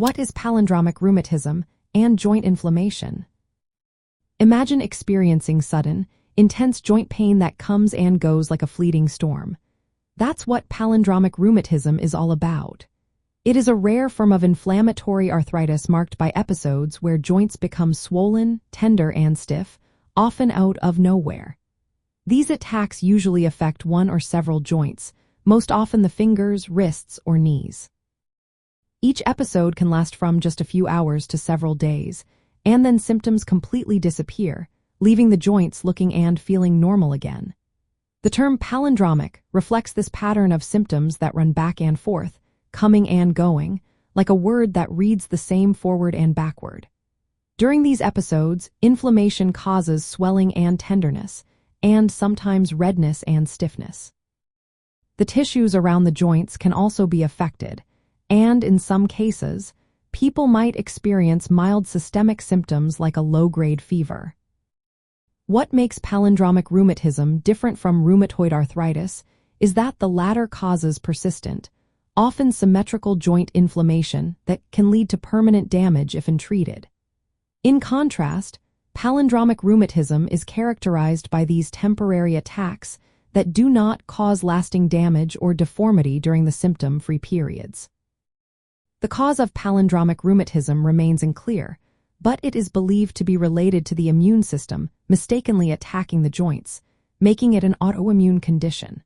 What is palindromic rheumatism and joint inflammation? Imagine experiencing sudden, intense joint pain that comes and goes like a fleeting storm. That's what palindromic rheumatism is all about. It is a rare form of inflammatory arthritis marked by episodes where joints become swollen, tender, and stiff, often out of nowhere. These attacks usually affect one or several joints, most often the fingers, wrists, or knees. Each episode can last from just a few hours to several days, and then symptoms completely disappear, leaving the joints looking and feeling normal again. The term palindromic reflects this pattern of symptoms that run back and forth, coming and going, like a word that reads the same forward and backward. During these episodes, inflammation causes swelling and tenderness, and sometimes redness and stiffness. The tissues around the joints can also be affected, and in some cases, people might experience mild systemic symptoms like a low-grade fever. What makes palindromic rheumatism different from rheumatoid arthritis is that the latter causes persistent, often symmetrical joint inflammation that can lead to permanent damage if untreated. In contrast, palindromic rheumatism is characterized by these temporary attacks that do not cause lasting damage or deformity during the symptom-free periods. The cause of palindromic rheumatism remains unclear, but it is believed to be related to the immune system mistakenly attacking the joints, making it an autoimmune condition.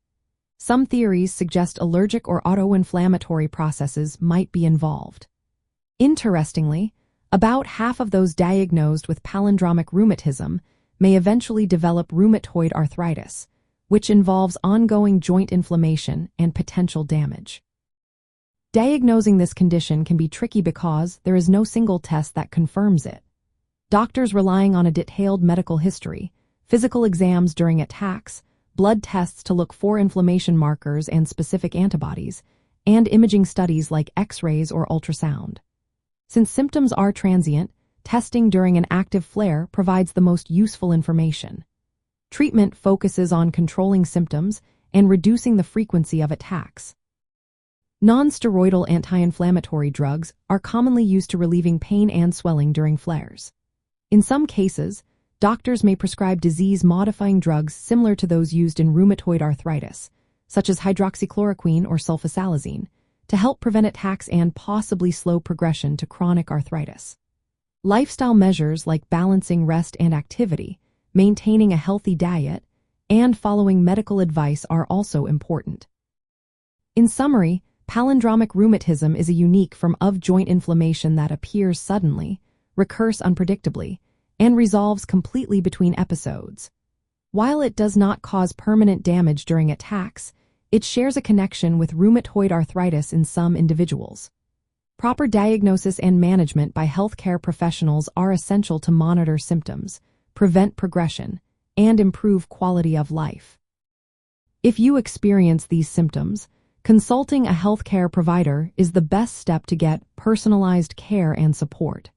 Some theories suggest allergic or autoinflammatory processes might be involved. Interestingly, about half of those diagnosed with palindromic rheumatism may eventually develop rheumatoid arthritis, which involves ongoing joint inflammation and potential damage. Diagnosing this condition can be tricky because there is no single test that confirms it. Doctors relying on a detailed medical history, physical exams during attacks, blood tests to look for inflammation markers and specific antibodies, and imaging studies like X-rays or ultrasound. Since symptoms are transient, testing during an active flare provides the most useful information. Treatment focuses on controlling symptoms and reducing the frequency of attacks. Non-steroidal anti-inflammatory drugs are commonly used to relieving pain and swelling during flares. In some cases, doctors may prescribe disease-modifying drugs similar to those used in rheumatoid arthritis, such as hydroxychloroquine or sulfasalazine, to help prevent attacks and possibly slow progression to chronic arthritis. Lifestyle measures like balancing rest and activity, maintaining a healthy diet, and following medical advice are also important. In summary, palindromic rheumatism is a unique form of joint inflammation that appears suddenly, recurs unpredictably, and resolves completely between episodes. While it does not cause permanent damage during attacks, it shares a connection with rheumatoid arthritis in some individuals. Proper diagnosis and management by healthcare professionals are essential to monitor symptoms, prevent progression, and improve quality of life. If you experience these symptoms, consulting a healthcare provider is the best step to get personalized care and support.